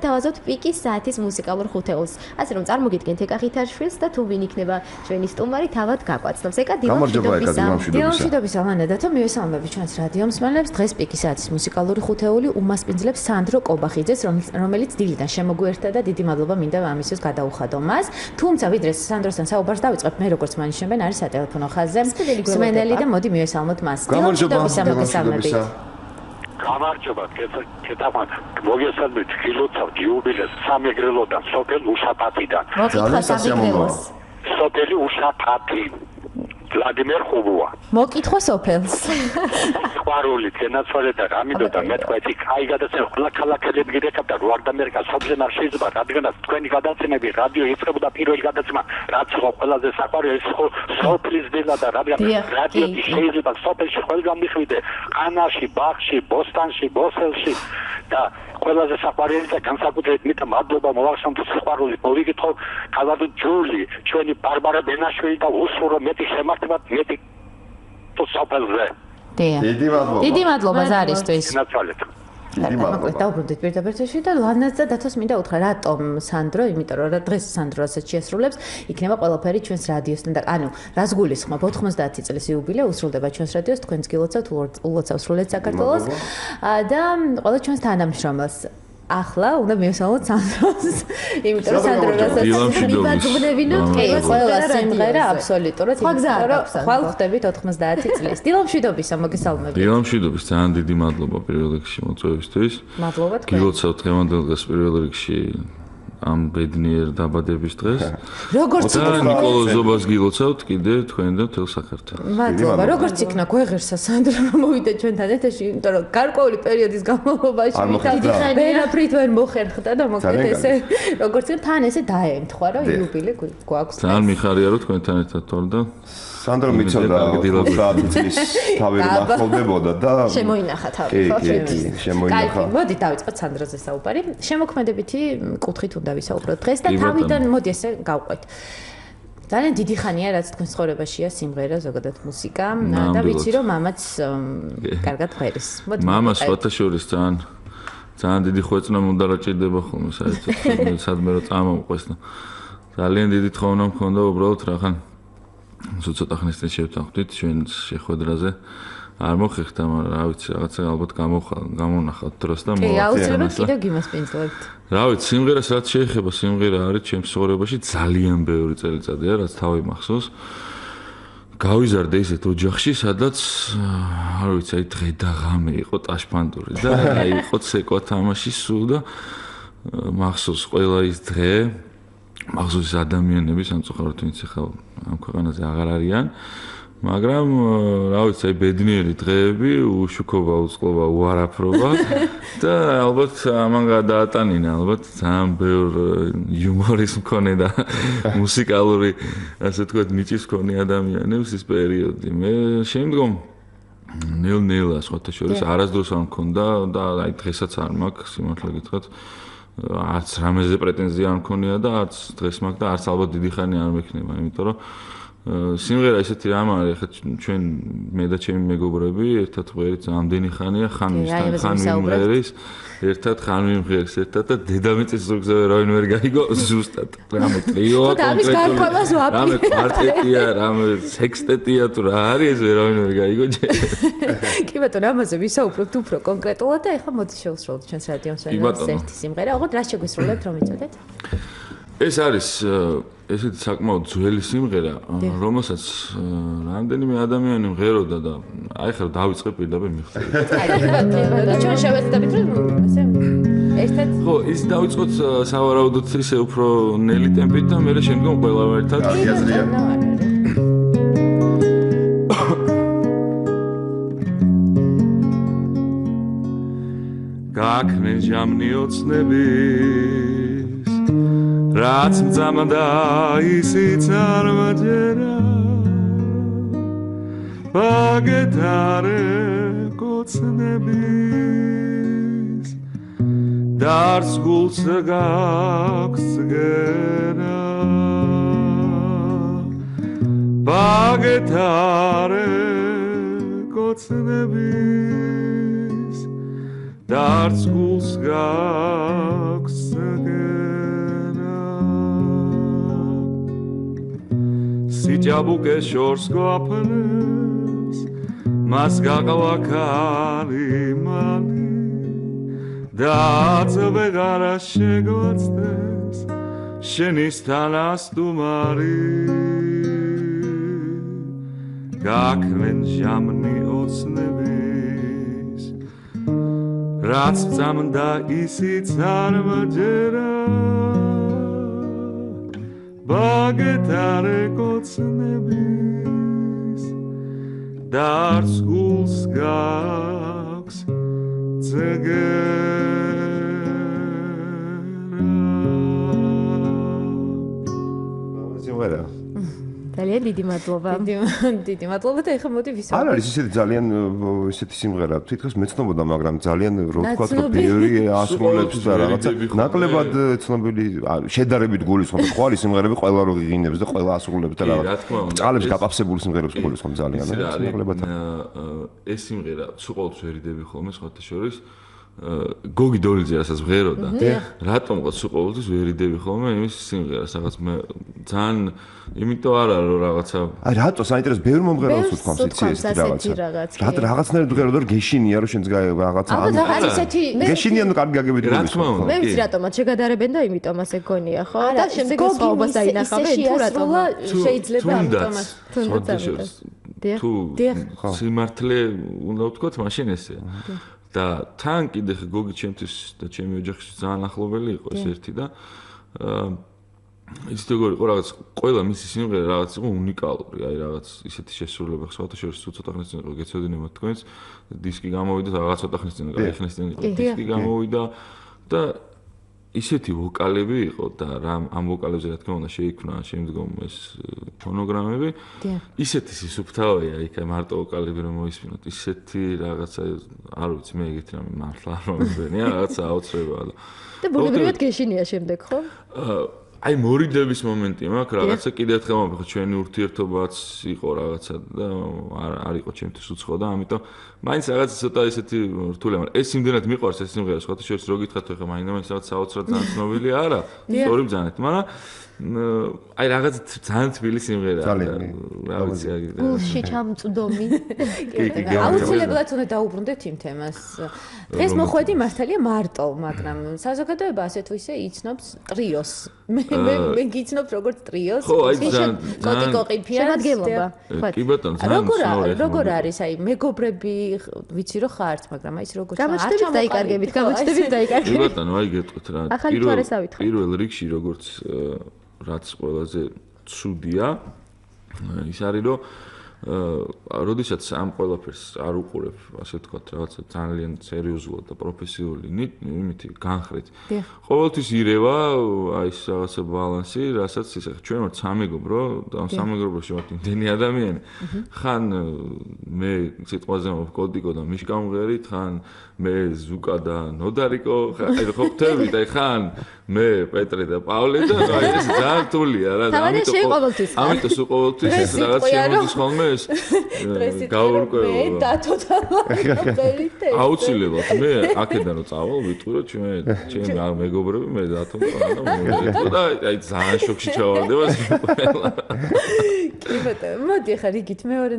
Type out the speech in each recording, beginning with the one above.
გთავაზობთ პიკის საათის მუსიკალურ ხუთეულს. ასე რომ წარმოგიდგენთ ეკა ხითარშვილს და თუ ვინ იქნება ჩვენი სტუმარი თავად გაკვაცნობს. ეკა დილამშვიდობისა ლანა და თო მივესალმები ჩვენს რადიო მსმენელებს. დღეს პიკის საათის მუსიკალური ხუთეული უმასპინძლებს სანდრო კობახიძეს, რომელიც დილიდან შემოგვიერთდა და დიდი მადლობა მინდა ამისთვის გადაუხადო მას. თუმცა ვიდრე სანდროსთან საუბარს დავიწყებ, მე როგორც მანიშნებენ არის სატელეფონო ხაზზე მსმენელი და მოდი მივესალმოთ მას. დილამშვიდობისა მოგესალმებით. გამარჯობა, კეთამად. მოგესალმებით, გილოცავთ იუბილეს სამეგრელოდან, სოფელ უშაფათიდან. მოგკითხა სამეგრელოს. სოფელი უშაფათი. ვლადიმერ ხუბოა. მოგკითხა სოფელს. ყვარული თენაცვალე და რამიდოდა მე თქვა ეთი კაი გადაცემა ყველა ქალაქელები გირეკავდა რუარდამერიკა სოფლზე არ შეიძლება რადგანაც თქვენი გადაცემები რადიო იწყებოდა პირველი გადაცემა რაც ხო ყველაზე საყვარელი ის ხო სოფლის დილა და რადგან რადიო შეიძლება სოფელში ყველგან მიხვიდე ყანაში, ბაღში, ბოსტანში, ბოსელში და ყველაზე საყვარელი და განსაკუთრებით მით მადლობა მოვახსენოთ საყვარელი მოვიკითხო კალადო ჯული ჩვენი ბარბარა ბენაშვილი და უსურო მეტი შემართებად მეტი თუ სოფელზე დიდი მადლობა ზარისთვის. ნაცვალეთ. მოკლედ დავუბრუნდით პირდაპირში და ლანას და დათოს მინდა უთხრა რატომ სანდრო, იმიტომ რომ დღეს სანდრო ასეთ შეასრულებს, იქნება ყველაფერი ჩვენს რადიოსთან და ანუ რას გულისხმობ 90 წლის იუბილე უსრულდება ჩვენს რადიოს, თქვენს გილოცავთ ულოცავს სრულიად საქართველოს და ყველა ჩვენს თანამშრომელს. ახლა უნდა მივესალმოთ სანდროს, იმიტომ რომ სანდრო რასაც იბაძვნებინოთ, ყველა სიმღერა აბსოლუტურად, იმიტომ რომ ხვალ ხდებით 90 წლის. დილამშვიდობისა მოგესალმებით. დილამშვიდობის ძალიან დიდი მადლობა პირველ რიგში მოწვევისთვის. მადლობა თქვენ. გილოცავთ დღევანდელ დღეს პირველ რიგში ამ ბედნიერ დაბადების დღეს. როგორც იქნა ნიკოლოზ ზობას გილოცავთ კიდე თქვენ და მთელ საქართველოს. მადლობა. როგორც იქნა გვეღერსა სანდრო რომ მოვიდა ჩვენთან ეთერში, იმიტომ რომ გარკვეული პერიოდის განმავლობაში ვერაფრით ვერ მოხერხდა და მოკლედ ესე როგორც თან ესე დაემთხვა რომ იუბილე გვაქვს. ძალიან მიხარია რომ თქვენთან ერთად ვარ და სანდრო მიცოდა 30 წლის თავი მახლობდებოდა და შემოინახა თავი ხო? შემოინახა. მოდი დავიწყოთ სანდროზე საუბარი. შემოქმედებითი კუთხით უნდა ვისაუბროთ დღეს და თავიდან მოდი ესე გავყვეთ. ძალიან დიდი ხანია რაც თქვენს ცხოვრებაშია სიმღერა, ზოგადად მუსიკა და ვიცი რომ მამაც კარგად ხვერის. მოდი მამას ფათაშორის ძალიან დიდი ხვეწნა უნდა რაჭირდება ხოლმე საერთოდ სადმე რომ წამოვყვეს და ძალიან დიდი თხოვნა მქონდა უბრალოდ რახან ცოტა ხნის წინ შევთანხმდით ჩვენს შეხვედრაზე არ მოხერხდა, მაგრამ რა ვიცი, რაღაცა ალბათ გამონახავთ დროს და მოვახერხეთ. კი, აუცილებლად კიდევ გიმასპინძლებთ. რა ვიცი, სიმღერას რაც შეეხება, სიმღერა არის ჩემს ცხოვრებაში ძალიან ბევრი წელიწადია, რაც თავი მახსოვს. გავიზარდე ისეთ ოჯახში, სადაც არ ვიცი, აი დღე და ღამე იყო ტაშფანდური და აი იყო ცეკვა თამაში სულ და მახსოვს ყველა ის დღე მახსოვს ადამიანები სამწუხაროდ ვინც ახლა ამ ქვეყანაზე აღარ არიან, მაგრამ რა ვიცი, აი ბედნიერი დღეები, უშუქობა, უწყლობა, უარაფრობა და ალბათ ამან გადაატანინა, ალბათ ძალიან ბევრ იუმორის მქონე და მუსიკალური, ასე თქვა, ნიჭის მქონე ადამიანებს ის პერიოდი. მე შემდგომ ნელ-ნელა სხვათა შორის არასდროს არ მქონდა და აი დღესაც არ მაქვს, სიმართლე გითხრათ. არც რამეზე პრეტენზია არ მქონია და არც დღეს მაქვს და არც ალბათ დიდი ხანი არ მექნება, იმიტომ რომ სიმღერა ესეთი რამ არის, ხა ჩვენ მე და ჩემი მეგობრები ერთად ყვერით ამდენი ხანია, ხან ვისთან, ხან ვიმღერის, ერთად ხან ვიმღერის, ერთად და დედამიწის ზურგზე ვერავინ ვერ გაიგო ზუსტად. რამე ტრიოა კონკრეტულად, რამე კვარტეტია, რამე სექსტეტია თუ რა არის, ეს ვერავინ ვერ გაიგო. კი ბატონო, ამაზე ვისაუბროთ უფრო კონკრეტულად და ეხლა მოდი შევსრულოთ ჩვენს რადიო მსმენელს ერთი სიმღერა. ოღონდ რა შეგვისრულებთ რომ იცოდეთ? ეს არის ესეთი საკმაოდ ძველი სიმღერა, რომელსაც რამდენიმე ადამიანი მღეროდა და აი ხარ დავიწყე პირდაპირ მიხსენე. ჩვენ შევეცდებით რომ ესე ერთად ხო, ის დავიწყოთ სავარაუდოდ ისე უფრო ნელი ტემპით და მე შემდგომ ყველა ერთად აზრია. გაქნე ჟამნი ოცნები რაც მძამდა ისიც არ მაჯერა ბაგეთარე კოცნების დარს გულს გაქვს გერა ბაგეთარე კოცნების დარს გულს გაქვს სიჭაბუკე შორს გვაფრეს მას გაყვა ქალიმანი და აწვეღარა შეგვაცდეს შენისთან ასტუმარი გაქრენ ჟამნი ოცნების რაც წამდა ისიც არ მაჯერა ბაგეთარე კოცნების და არც გულს გაქვს ზოგადად ძალიან დიდი მადლობა. დიდი მადლობა და ეხლა მოდი ვისაუბროთ. არ არის ისეთი ძალიან ისეთი სიმღერა, თითქოს მეცნობოდა, მაგრამ ძალიან რო თქვა, რომ ბევრი ასრულებს და რაღაცა ნაკლებად ცნობილი, შედარებით გულისხმობს. ხო არის სიმღერები ყველა რო ღიღინებს და ყველა ასრულებს და რაღაცა. წალებს გაპაფსებული სიმღერებს გულისხმობს ძალიან, ნაკლებად. ეს სიმღერა თუ ყოველთვის ვერიდები ხოლმე სხვათა შორის გოგი დოლიძე რასაც ვღეროდა რატომღაც უყოლთვის ვერიდები ხოლმე იმის სიმღერას რაღაც მე ძალიან იმიტომ არა რომ რაღაცა აი რატო საინტერესო ბევრი მომღერალს უთქვამს იცი ეს რაღაცა რაღაცნაირად ვღეროდა რომ გეშინია რომ შენს რაღაცა ალბათ ისეთი გეშინია ნუ კარგი გაგებით გულისხმობს მე ვიცი რატომაც შეგადარებენ და იმიტომ ასე გონია ხო და შემდეგ სხვაობას დაინახავენ თუ რატომ შეიძლება ამიტომაც თუ სიმართლე უნდა ვთქვათ მაშინ ესეა და თან კიდე გოგი ჩემთვის და ჩემი ოჯახისთვის ძალიან ახლობელი იყო ეს ერთი და ის როგორ იყო რაღაც ყველა მისი სიმღერა რაღაც იყო უნიკალური აი რაღაც ისეთი შესრულება ხსოვთ შორის ცოტა ხნის წინ იყო გეცოდინებათ თქვენს დისკი გამოვიდა რაღაც ცოტა ხნის წინ იყო ხნის წინ იყო დისკი გამოვიდა და ისეთი ვოკალები იყო და ამ ვოკალებზე რა თქმა უნდა შეიქმნა შემდგომ ეს ფონოგრამები ისეთი სისუფთავეა იქ მარტო ვოკალები რომ მოისმინოთ ისეთი რაღაცა არ ვიცი მე ეგეთი რამე მართლა არ მომიგონია რაღაცა აუცრებაა და ბუნებრივად გეშინია შემდეგ ხო აი მორიდების მომენტი მაქვს რაღაცა კიდე ერთხელ მომხდარა ჩვენი ურთიერთობაც იყო რაღაცა და არ იყო ჩემთვის უცხო და ამიტომ მაინც რაღაცა ცოტა ისეთი რთულია მაგრამ ეს იმდენად მიყვარს ეს სიმღერა სხვათა შორის რო გითხრათ ხო მაინც რაღაც საოცრად ძალიან ცნობილი არა სწორი ბრძანეთ მაგრამ აი რაღაც ძალიან თბილი სიმღერაა რა ვიცი გულში ჩამწვდომი აუცილებლად უნდა დაუბრუნდეთ იმ თემას დღეს მოხვედი მართალია მარტო მაგრამ საზოგადოება ასე თუ ისე იცნობს ტრიოს მე გიცნობ როგორც ტრიოს კოტი კოყიფია შემადგენლობა კი ბატონო ძალიან როგორ არის აი მეგობრები ვიცი რომ ხართ მაგრამ აი ეს როგორ გამოჩნდებით დაიკარგებით კი ბატონო აი გეტყვით რა პირველ რიგში როგორც რაც ყველაზე ცუდია ის არის რომ როდესაც ამ ყველაფერს არ უყურებ ასე ვთქვათ რაღაცა ძალიან სერიოზულად და პროფესიული იმითი განხრით ყოველთვის ირევა აი ეს რაღაცა ბალანსი რასაც ისე ჩვენ ვართ სამეგობრო და ამ სამეგობროში ვართ იმდენი ადამიანი ხან მე სიტყვაზე მოვკოდიკო და მიშკა მღერით ხან მე ზუკა და ნოდარიკო აი ხო ხტებით აი ხან მე პეტრე და პავლე და აი ეს ძალიან რთულია რა ამიტომ სულ ყოველთვის ეს რაღაც შემოდის ხოლმე ეს გაურკვევო მე დათო და პერიტე აუცილებლად მე აქედან რომ წავალ ვიტყვირო ჩემი მეგობრები მე დათო და აი ძალიან შოქში ჩავარდება კი ბატონო მოდი ხა რიგით მეორე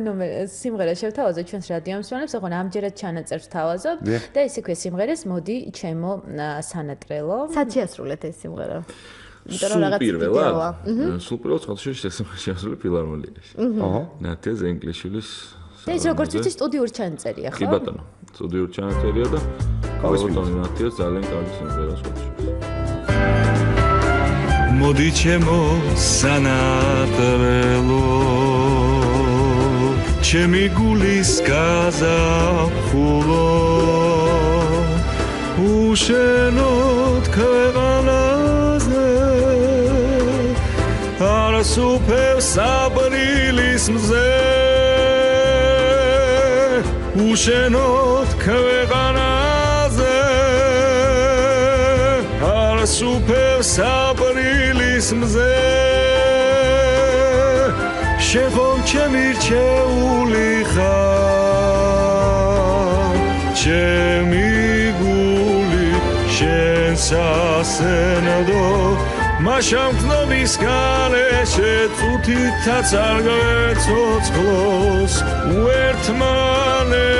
სიმღერა შევთავაზოთ ჩვენს რადიო მსმენელს ოღონდ ამჯერად ჩანაწერს ვთავაზობ და ესე ქვია სიმღერას მოდი ჩემო სანატრელო სად შეასრულეთ ეს სიმღერა იმიტომ რომ რაღაც ვიდეოა სულ პირველად ხალხში შეასრულე ფილარმონიაში აჰა ნათია ზენგლიშვილის და ის როგორც ვიცი სტუდიური ჩანაწერია ხო კი ბატონო სტუდიური ჩანაწერია და ბატონო ნათია ძალიან კარგი სიმღერა ხალხში მოდი ჩემო სანატრელო ჩემი გულის გაზაფხულო უშენოდ ქვეყანაზე არასუფევს აპრილის მზე უშენოდ ქვეყანაზე არასუფევს აპრილის მზე შეხომ ჩემი რჩეული ხარ ჩემი გული შენ სასენადო მაშამქნობის გარეშე წუთითაც არ გვეცოცხლოს ერთმანეთოდ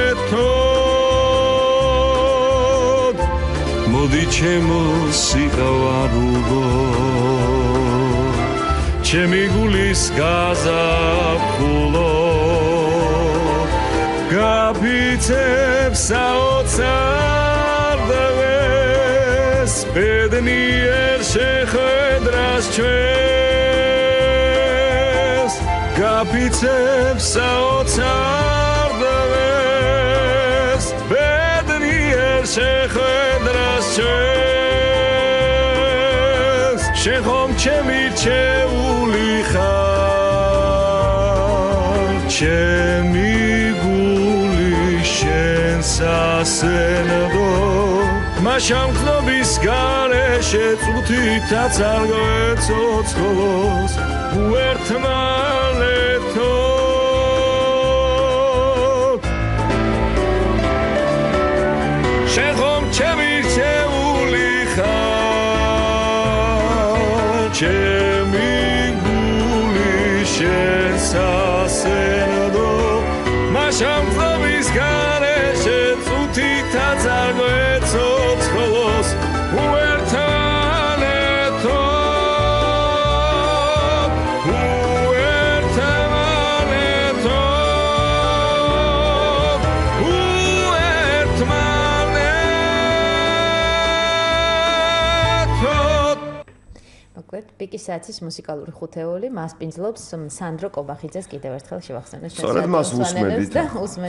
მოდი ჩემო სიყვარულო ჩემი გულის გაზაფხულო გაფიცებს საოცარდევეს ბედნიერ შეხვედრას ჩვენს გაფიცებს საოცარდევეს ბედნიერ შეხვედრას ჩვენს შენ ხომ ჩემი რჩეული ხარ ჩემი სასენდო მაშამქნობის გარეშე წუთითაც არ გვეცოცხლოს ერთმანეთოდ შენ ხომ ჩემი რჩეული ხარ ჩემი გული შენ სასენდო მაშამქნობის გარეშე წუთითაც არ გვეცოცხლოს პიკის საათის მუსიკალური ხუთეული მას პინძლობს სანდრო კობახიძეს კიდევ ერთხელ შევახსენოთ სწორედ მას უსმენდით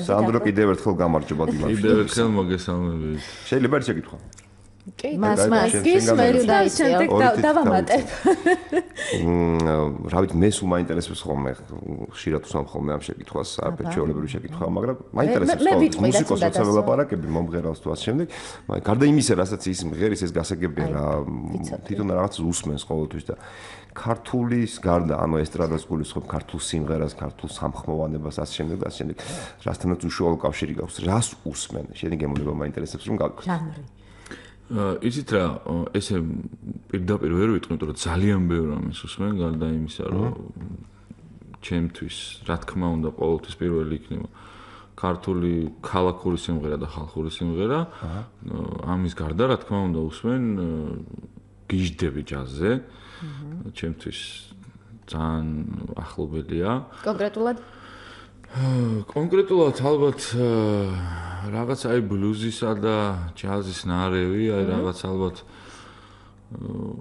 სანდრო კიდევ ერთხელ გამარჯობა დილას კიდევ ერთხელ მოგესალმებით შეიძლება ერთ შეკითხვა მას გისმენთ და შემდეგ დავამატებ რა ვიცი მე სულ მაინტერესებს ხოლმე ხშირად უსვამ ხოლმე ამ შეკითხვას არაფერჩეულებრივი შეკითხვა მაგრამ მაინტერესებს ხოლმე მუსიკოსს როცა ველაპარაკები მომღერალს თუ ასე შემდეგ გარდა იმისა რასაც ის მღერის ეს გასაგებია რა თვითონ რაღაც უსმენს ყოველთვის და ქართულის გარდა ანუ ესტრადას გულისხმობ ქართულ სიმღერას ქართულ სამხმოვანებას ასე შემდეგ და ასე შემდეგ რასთანაც უშუალო კავშირი გაქვს რას უსმენ შენი გემოვნება მაინტერესებს რომ გაქვს ჟანრი იცით რა ესე პირდაპირ ვერ ვიტყვი იმიტომ რომ ძალიან ბევრი ამას უსმენ გარდა იმისა რომ ჩემთვის რა თქმა უნდა ყოველთვის პირველი იქნება ქართული ქალაქური სიმღერა და ხალხური სიმღერა ამის გარდა რა თქმა უნდა უსმენ გიჟდები ჯაზზე ჩემთვის ძალიან ახლობელია კონკრეტულად ალბათ რაღაც აი ბლუზისა და ჯაზის ნარევი აი რაღაც ალბათ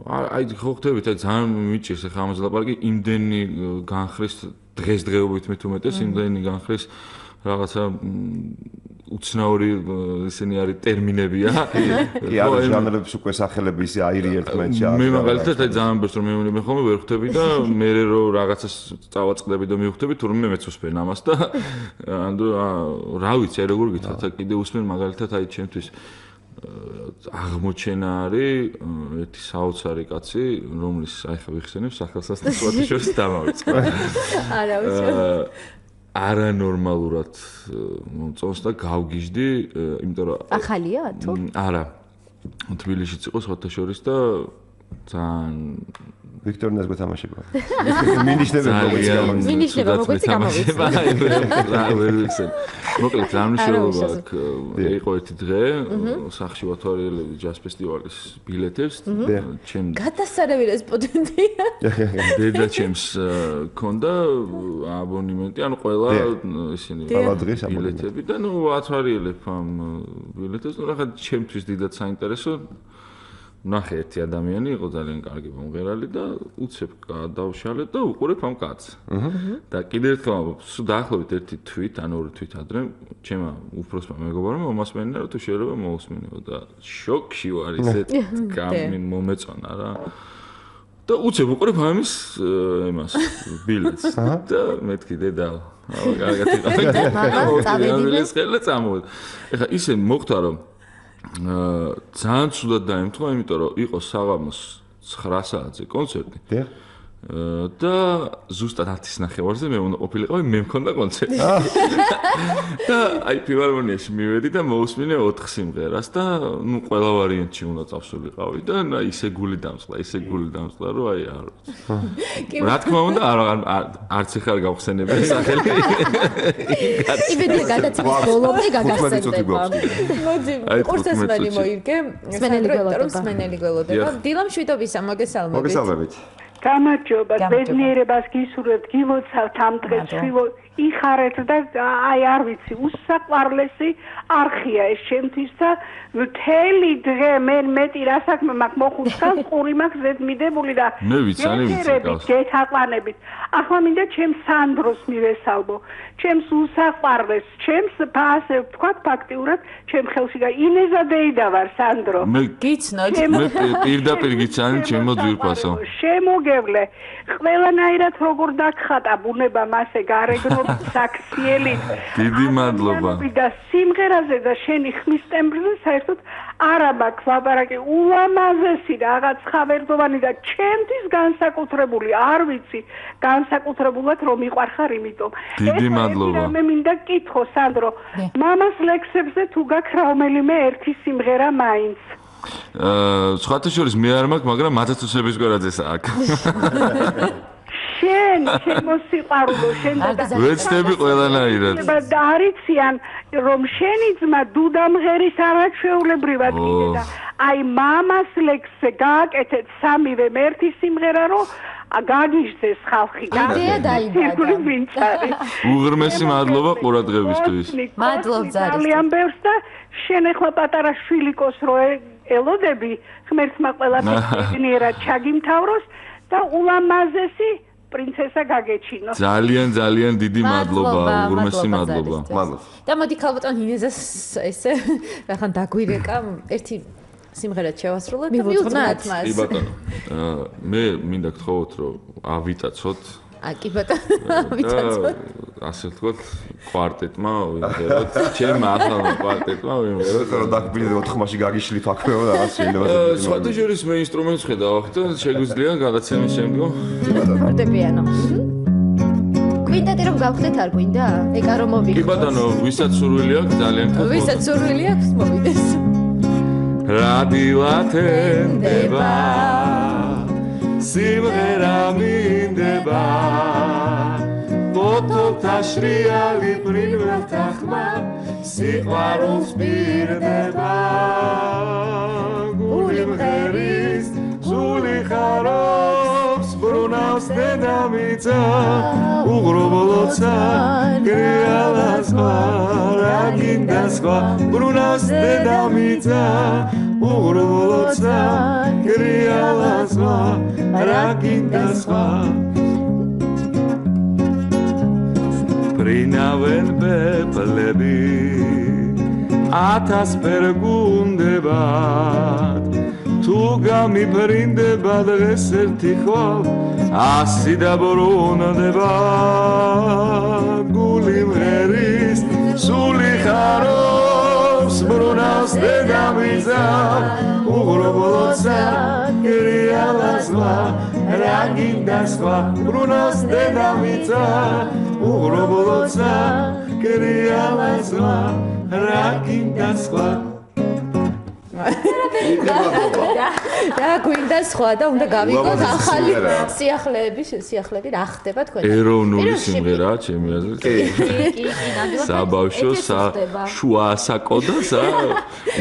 აი ხო ხდებით აი ძალიან მიჭირს ახლა ამაზე ლაპარაკი იმდენი განხრის დღესდღეობით მე თუმეტეს იმდენი განხრის რაღაცა უცნაური ისინი არის ტერმინებია კი არის ჟანრების უკვე სახელები ისე აირი ერთმანეთში არის მე მაგალითად აი ძალიან ბევრს რომ მეუბნები ხოლმე ვერ ხვდები და მე რომ რაღაცას წავაწყდები და მივხვდები თურმე მეც უსმენ ამას და ანუ რა ვიცი აი როგორ გითხრათ კიდე უსმენ მაგალითად აი ჩემთვის აღმოჩენა არის ერთი საოცარი კაცი რომლის აი ხა ვიხსენებ სახელსასწაულს შორის დამავიწყდა არა ვიცი არანორმალურად მომწონს და გავგიჟდი, იმიტომ რომ ახალია თუ? არა. თბილისშიც იყო სხვათა შორის და ძალიან ვიქტორინას გვეთამაშება. მინიშნება მოგვეცი გამოვიცვა. მოკლედ რამიშელობა იყო ერთი დღე სახში ვათვალიერებდი ჯაზ ფესტივალის ბილეთებს ჩემ გადასარევი რესპონდენტია. დედა ჩემს ქონდა აბონემენტი, ანუ ყველა ისინი ბილეთები და ნუ ვათვალიერებ ამ ბილეთებს, ნუ რა ჩემთვის დიდად საინტერესო ნახე ერთი ადამიანი იყო ძალიან კარგი მომღერალი და უცებ გადავშალეთ და უყურებ ამ კაცს. და კიდევ ერთხელ სულ დაახლოებით ერთი თვით, ან ორი თვით ადრე, ჩემმა უფროსმა მეგობარმა მომასმენინა, რომ თუ შეიძლება მოусმენიო და შოკში ვარ ისეთ გამინ მომეწონა რა. და უცებ უყურებ ამის იმას ბილეთს და მეთქი დედა კარგად იყო. წავედი და წამოვედი. ეხლა ისე მოხდა რომ ძალიან ცუდად დაემთხვა, იმიტომ რომ იყო საღამოს 9 საათზე კონცერტი. და ზუსტად 10-ის ნახევარზე მე უნდა ყოფილიყავი, მე მქონდა კონცერტი. და აი ფილარმონიაში მივედი და მოусმინე 4 სიმღერას და ნუ ყველა ვარიანტში უნდა წავსულიყავი და ისე გული დამწყდა, რომ აი არ ვიცი. რა თქმა უნდა, არც ეხარ გავხსენებია სახელი. იმედია გადაცემის ბოლომდე გაგახსენდება. მოდი, ყურსესმენი მოიგე. სმენელი გველოდება. დილა მშვიდობისა, მოგესალმებით. მოგესალმებით. გამარჯობა, ბედნიერებას გისურვებთ, გილოცავთ ამ დღეს შვილო იხარეთ და აი არ ვიცი, უსაყვარლესი არხია ეს ჩემთვის და მთელი დღე მე მეტი რა საქმე მაქვს მოხუცქალ ყური მაქვს ზედმიდებული და მე ვიცანი ვიცი გეთაყვანებით. ახლა მინდა ჩემს სანდროს მივესალმო, ჩემს უსაყვარლეს, ჩემს ასე ვთქვათ ფაქტიურად, ჩემ ხელში და ინეზა დეიდა ვარ სანდრო. მე გიცნოთ. მე პირდაპირ გიცანი ჩემო ძვირფასო. შემოგევლე. ყველანაირად როგორ დაგხატა ბუნება მასე გარეგნო საქსიელი. დიდი მადლობა. და სიმღერაზე და შენი ხმის ტემბრზე საერთოდ არა მაქვს ლაპარაკი, ულამაზესი რაღაც ხავერდოვანი და ჩემთვის განსაკუთრებული, არ ვიცი, განსაკუთრებულად რომ მიყვარხარ იმიტომ. დიდი მადლობა. მე მინდა გკითხო სანდრო, მამას ლექსებზე თუ გაქვს რომელიმე ერთი სიმღერა მაინც? სხვათა შორის მე არ მაქვს, მაგრამ მათაცუსების გვერდზეც აქვს. შენ შემოსიყვარულო შენ და ვეცდები ყველანაირად. და არიციან რომ შენი ძმა დუდამღერის არაჩვეულებრივად კიდე და აი მამას ლექსზე გააკეთეთ სამივე ერთი სიმღერა რომ გაგიჟდეს ხალხი და იდეა დაიბადა. უღრმესი მადლობა ყურადღებისთვის. მადლობ ძალიან. ძალიან ბევრს და შენ ახლა პატარა შვილიკოს რო ელოდები, ღმერთმა ყველაფერს ბედნიერად ჩაგიმთავროს და ულამაზესი პრინცესა გაგეჩინო. ძალიან დიდი მადლობა, უღრმესი მადლობა. და მოდი ქალბატონ ინეზას ესე ახლა დაგვირეკა ერთი სიმღერა შევასრულოთ და მივუძღვნათ მას. კი ბატონო. მე მინდა გთხოვოთ რომ ავიტაცოთ. კი ბატონო, ავიტაცოთ. ასე ვთქვათ, კვარტეტმა ვიმღეროთ. ჩემ ახალ კვარტეტმა ვიმღეროთ. რომ დაგბილდე 4-მაში გაგიშლით აქვეო რაღაც შეიძლება. სხვათა შორის მე ინსტრუმენტს ხედავ და შეგვიძლია გადაცემის შემდგომ. ფორტეპიანო. გვინდათ რომ გავხდეთ არ გვინდა? ეკა რომ მოვიხოთ. კი ბატონო, ვისაც სურვილი აქვს ძალიან თქო. ვისაც სურვილი აქვს მოვიდეს. რადილათენდება სიმღერა მინდება ფოტოთა შრიალი პრინველთა ხმა სიყვარულს პირდება გული მღერის სული ხარობს ბრუნავს დედამიწა უღრუბლოცა გრიალა ზღვა რა გინდა ზღვა ბრუნავს დედამიწა უღრუბლოცა გრიალა ზღვა რა გინდა ზღვა პრინავენ პეპლები ათასფერ გუნდებათ თუ გამიფრინდება დღეს ერთი ხვალ ასი დაბრუნდება გული მღერის სული ხარობს ბრუნავს დედამიწა უღრუბლოცა გრიალა ზღვა რა გინდა ზღვა ბრუნავს დედამიწა უღრუბლოცა გრიალა ზღვა რა გინდა ზღვა და გვინდა სხვა და უნდა გავიგოთ ახალი სიახლეები რა ხდება თქვენ ეროვნული სიმღერაა ჩემი აზრით კი ნამდვილად საბავშვო შუა ასაკო და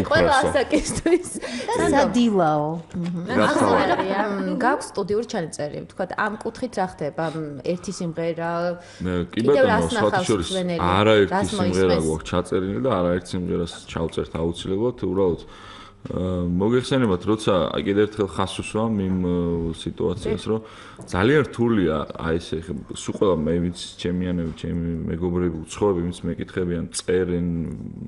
ყველა ასაკისთვის სადილაო გაქვს სტუდიური ჩანაწერი თქვათ ამ კუთხით რა ხდება ერთი სიმღერა კი ბატონო სხვათა შორის არაერთი სიმღერა გვაქვს ჩაწერილი და არაერთ სიმღერას ჩავწერთ აუცილებლად უბრალოდ მოგეხსენებათ, როცა კიდევ ერთხელ ხას უსვამ იმ სიტუაციას, რომ ძალიან რთულია აი ესე სულ ყველა მე ვინც ჩემიანები, ჩემი მეგობრები უცხოები, ვინც მეკითხებიან, წერენ,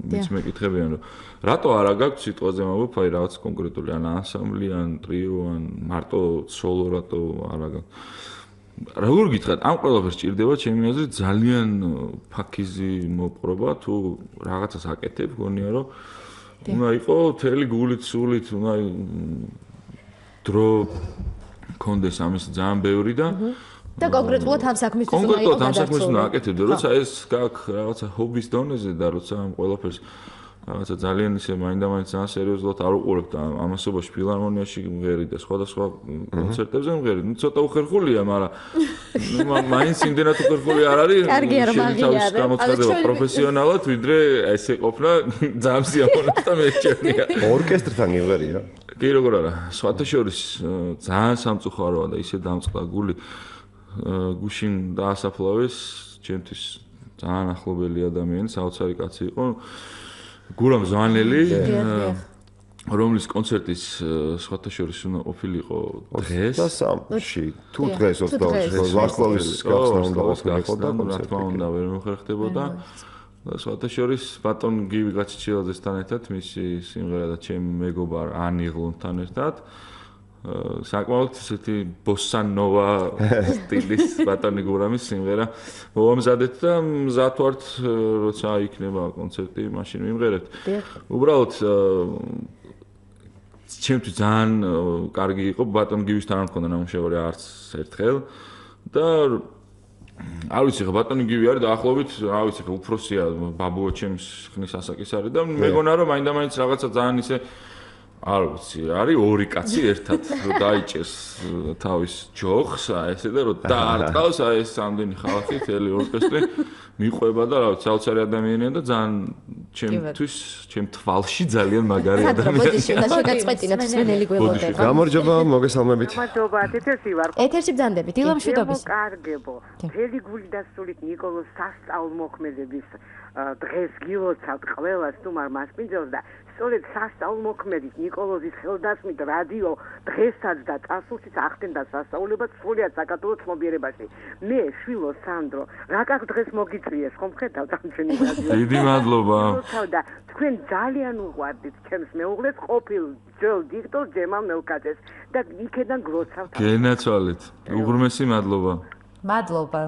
ვინც მეკითხებიან, რომ რატო არა გაქვს სიტყვაზე მოგობ, აი რაღაც კონკრეტული ან ანსამბლი, ან ტრიო, ან მარტო სოლო რატო არა გაქვს. როგორ გითხრათ, ამ ყველაფერს ჭირდება ჩემი აზრით ძალიან ფაქიზი მოპყრობა, თუ რაღაცას აკეთებ, გონია რომ უნდა იყო თელი გულით, სულით, უნდა დრო კონდეს ამის ძალიან ბევრი და კონკრეტულად ამ საქმისთვის უნდა იყოს კონკრეტულად ამ საქმის უნდა აკეთებდე, როცა ეს გაქვს რაღაცა ჰობის დონეზე და როცა ამ ყველაფერს რაღაცა ძალიან ისე მაინდა-მაინც ძალიან სერიოზულად არ უყურებ და ამასობაში ფილარმონიაში მღერი და სხვადასხვა კონცერტებზე მღერი. ნუ ცოტა უხერხულია, მაგრამ მაინც იმდენად უხერხული არ არის. კარგია რომ აღიარე. გამოცხადება პროფესიონალად, ვიდრე ესე ყოფნა ძალიან სიამოვნებდა და მეჩვენია. ორკესტრთან იმღერია. კი, როგორ არა. სხვათა შორის ძალიან სამწუხაროა და ისე დამწყდა გული. გუშინ დაასაფლავეს ჩემთვის ძალიან ახლობელი ადამიანი, საოცარი კაცი იყო. გურამ ზვანელი, რომლის კონცერტის სხვათა შორის უნდა ყოფილიყო დღეს. 23-ში, თუ დღეს 22-ში, ვარსკვლავის გახსნა უნდა ყოფილიყო და რა თქმა უნდა ვერ მოხერხდებოდა. და სხვათა შორის ბატონ გივი გაჩიჩილაძესთან ერთად, მისი სიმღერა და ჩემი მეგობარ ანიღლუნთან ერთად. საკმაოდ ისეთი ბოსანოვა სტილის ბატონი გურამის სიმღერა მომზადეთ და მზად ვართ როცა იქნება კონცერტი მაშინ ვიმღერებთ. უბრალოდ ჩემთვის ძალიან კარგი იყო ბატონ გივისთან არ მქონდა ნამუშევარი არც ერთხელ და არ ვიცი ხა ბატონი გივი არის დაახლოებით რა ვიცი ხა უფროსია ბაბუო ჩემს ხნის ასაკის არის და მეგონა რომ მაინდა-მაინც რაღაცა ძალიან ისე არ ვიცი, არის ორი კაცი ერთად, რომ დაიჭერს თავის ჯოხს, ესე და რომ დაარტყავს ეს ამდენი ხალხი, მთელი ორკესტრი მიყვება და რა ვიცი, საოცარი ადამიანია და ძალიან ჩემთვის, ჩემ თვალში ძალიან მაგარი ადამიანია. ბოდიში უნდა შეგაწყვეტინოთ მსმენელი გველოდება. გამარჯობა, მოგესალმებით. გამარჯობა, ეთერში ვარ. ეთერში ბრძანდებით, დილა მშვიდობის. კარგებო. მთელი გული დასრულით ნიკოლოზ სასწაულმოქმედების დღეს გილოცავთ ყველას თუ არ მასპინძელს და სწორედ სასწაულმოქმედის ნიკოლოზის ხელდასმით რადიო დღესაც და წასულშიც ახდენდა სასწაულებას სრულიად საქართველოს ცნობიერებაში. მე შვილო სანდრო, რა კაც დღეს მოგიწვიეს ხომ ხედავთ ამ ჩვენი რადიო. დიდი მადლობა. და თქვენ ძალიან უყვარდით ჩემს მეუღლეს ყოფილ ძველ დიქტორ ჯემალ მელკაძეს და იქედან გლოცავთ. გენაცვალეთ. უღრმესი მადლობა. მადლობა.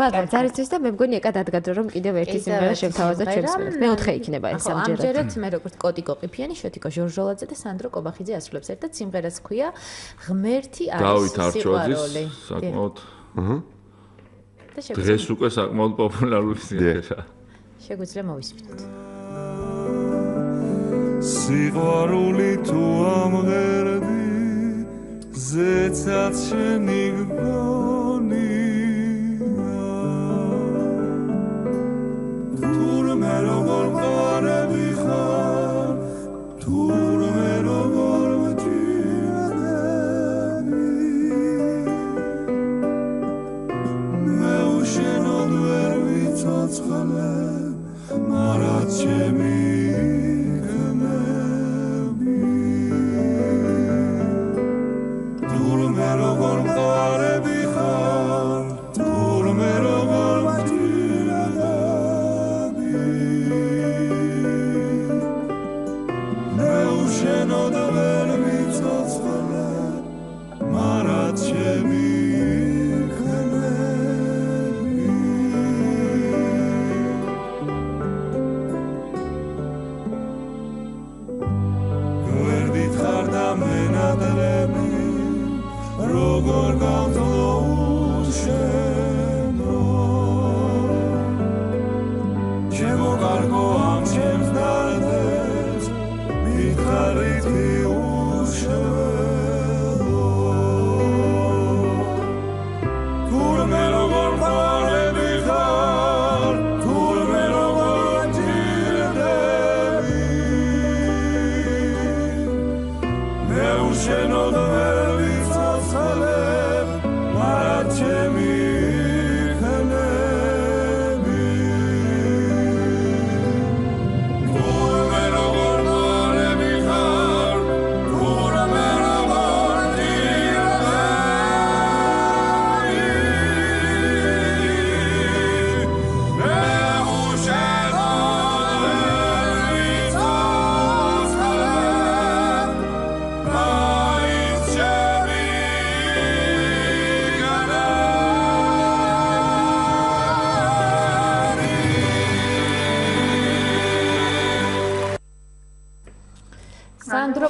მადლობა ზარისთვის და მე მგონი ეკა დადგა რომ კიდევ ერთი სიმღერა შევთავაზოთ ჩემს მიერ. მეოთხე იქნება ეს ამჯერად. ამჯერად მე როგორც კოტი კოყიფიანი, შოთიკო ჟორჟოლაძე და სანდრო კობახიძე ასრულებს ერთად სიმღერას ჰქვია ღმერთი არის სიყვარული. საკმაოდ. და დღეს უკვე საკმაოდ პოპულარული სიმღერა. შეგვიძლია მოვისმინოთ. სიყვარული თუ ამღერდი ზეცად შენი თურმე როგორ ყარები ხარ თურმე როგორ მჭირდები მე უშენოდ ვერ ვიცოცხლებ მარა ჩემი გმები თურმე როგორ ყარები ხარ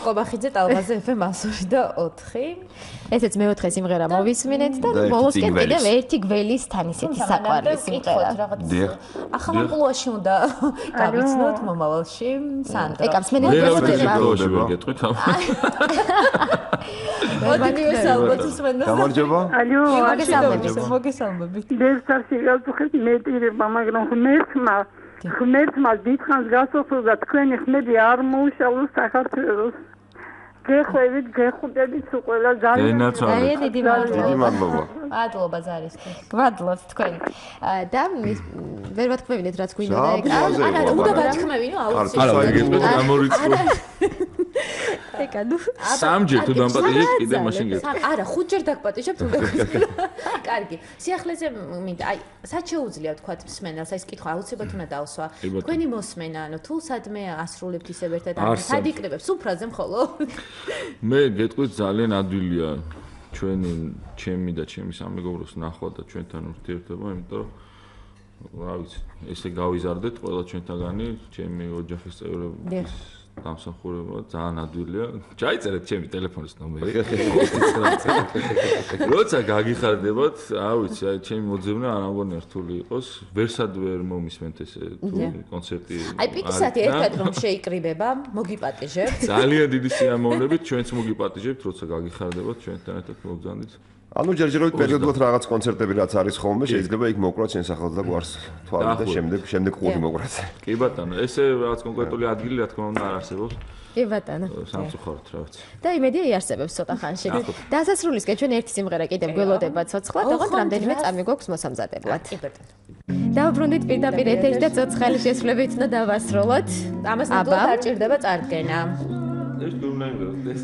ყობახიძე ტალღაზე FM 102.4. ესეც მეოთხე სიმღერა მოვისმინეთ და ბოლოსკენ კიდევ ერთი გველის თან ისეთი საყვარელი სიმღერა. ახალ ამპლუაში უნდა გავიცნოთ მომავალში სანდრო. ეკამს მე ნებისმიერ გეტყვით ამ. მოდიოს ალბათ უსმენდა. გამარჯობა. ალო, მოგესალმებით. დევსარში გავწუხეთ მეტირება, მაგრამ ღმერთმა დიდხანს გასოფლდა თქვენი ხმები არ მოუშალოს საქართველოს. გეხვევით, გეხუტებით უყველა ძალიან. დიდი მადლობა. მადლობა ზარის. გვადლობთ თქვენ. და ვერ ვათქმევინეთ რაც გვინდა და ეგ. არა, უნდა ვათქმევინო აუცილებლად. არა, გეტყვით გამორიცხო. ეკა ნუ სამჯერ თუ დამპატიჟებთ კიდე მაშინ გეტყვით. არა, 5 ჯერ დაგპატიჟებთ უნდა გეტყვით. კარგი. სიახლეზე მინდა, აი, სად შეუძლია თქვათ მსმენელს, აი ეს კითხვა აუცილებლად უნდა დავსვა. თქვენი მოსმენა, ანუ თუ სადმე ასრულებთ ისევ ერთად, ანუ სად იკრიბებს სუფრაზე მხოლოდ? მე გეტყვით ძალიან ადვილია ჩემი და ჩემი სამეგობროს ნახვა და ჩვენთან ურთიერთობა, იმიტომ რომ რა ვიცი, ესე გავიზარდეთ ყველა ჩვენთაგანი, ჩემი ოჯახის წევრების დამსახურება ძალიან ადვილია. ჩაიწერეთ ჩემი ტელეფონის ნომერი. როცა გაგიხარდებათ, რა ვიცი, აი ჩემი მოძებნა არ ამგონია რთული იყოს, ვერსად ვერ მომისმენთ ესე თუ კონცერტი. აი პიკისათი ერთად რომ შეიკრიბება, მოგიპატიჟებთ. ძალიან დიდი სიამოვნებით ჩვენც მოგიპატიჟებთ, როცა გაგიხარდებათ ჩვენთან ერთად მოგზავნით. ანუ ჯერჯერობით პერიოდულად რაღაც კონცერტები რაც არის ხოლმე, შეიძლება იქ მოკვრათ შენ სახელს და გვარს თვალი და შემდეგ ყური მოკვრათ. კი ბატონო, ესე რაღაც კონკრეტული ადგილი რა თქმა უნდა არ არსებობს. კი ბატონო. სამწუხაროდ რა ვიცი. და იმედია იარსებებს ცოტა ხანში. დასასრულისკენ ჩვენ ერთი სიმღერა კიდევ გველოდება ცოცხლად, ოღონდ რამდენიმე წამი გვაქვს მოსამზადებლად. კი ბატონო. დავბრუნდით პირდაპირ ეთერში და ცოცხალი შესრულებით უნდა დავასრულოთ. ამას ნამდვილად არ ჭირდება წარდგენა. ეს დურნაიმდეს.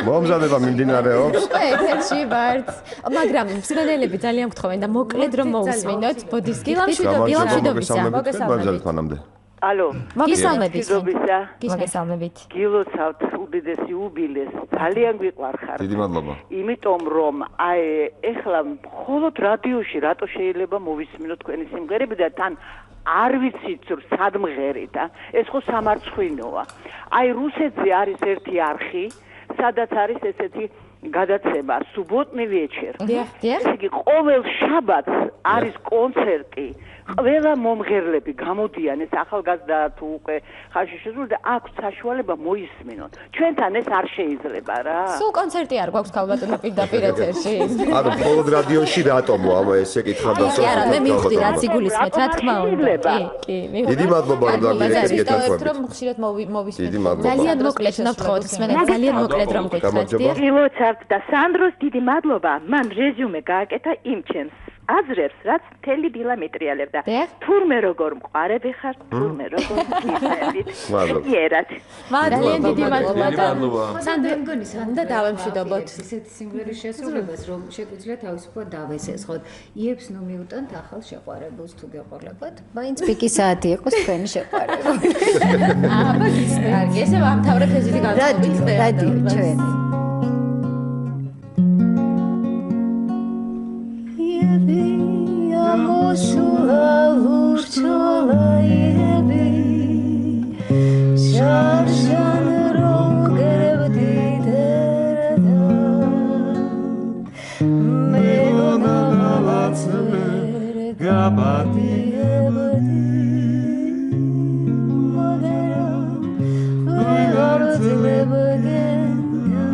მომზადება მიმდინარეობს. ეთერში ვართ. მაგრამ მსმენელები ძალიან გთხოვენ და მოკლედ რომ მოусმინოთ ბოდისკი. გილამშვიდობისა. მოგესალმებით მანამდე. ალო, მოგესალმებით. მოგესალმებით. გილოცავთ უდიდესი უბილეს. ძალიან გვიყვარხარ. დიდი მადლობა. იმიტომ რომ აი ეხლა მხოლოდ რადიოში რატო შეიძლება მოვისმინოთ თქვენი სიმღერები და თან არ ვიცით სად მღერით, ეს ხო სამარცხვინოა. აი რუსეთზე არის ერთი არხი, სადაც არის ესეთი გადაცემა სუბოტნი вечер. ეს იგი ყოველ შაბათს არის კონცერტი. ყველა მომღერლები გამოდიან ეს ახალგაზრდა თუ უკვე ხანში შესული და აქვს საშუალება მოისმინონ. ჩვენთან ეს არ შეიძლება რა. სულ კონცერტი არ გვაქვს ქალბატონო პირდაპირ ეთერში. ანუ მხოლოდ რადიოში რატომო ამა ესე კითხავ და კი არა, მე მივხვდი რაც იგულისხმეთ, რა თქმა უნდა. კი, დიდი მადლობა რომ დაგვიერთეთ ერთ რომ ხშირად მოვისმენთ. დიდი მადლობა. ძალიან მოკლედ ნახოთ, მსმენელს ძალიან მოკლედ რომ გითხრათ. გილოცავთ და სანდროს დიდი მადლობა. მან რეზიუმე გააკეთა იმ ჩემს აზრებს, რაც მთელი დილა მეტრიალებდა. თურმე როგორ მყარები ხარ, თურმე როგორ გიხებით. ერად. ძალიან დიდი მადლობა. სანდრო მგონი სანდა დავემშვიდობოთ. ესეთი სიმღერის შესრულებას რომ შეგვიძლია თავისუფლად დავესესხოთ. იებს ნუ მიუტანთ ახალ შეყვარებულს თუ გეყოლებათ. მაინც პიკისათი იყოს თქვენი შეყვარებული. აბა გისმენთ. კარგი, ესე ვამთავრებ ეს დიდი განწყობი. რადი, ჩვენ. Amosula urchola yebi Sharshan rongerevdi derada Megona malatsve gabati ebdi Magara Vegartzle begenda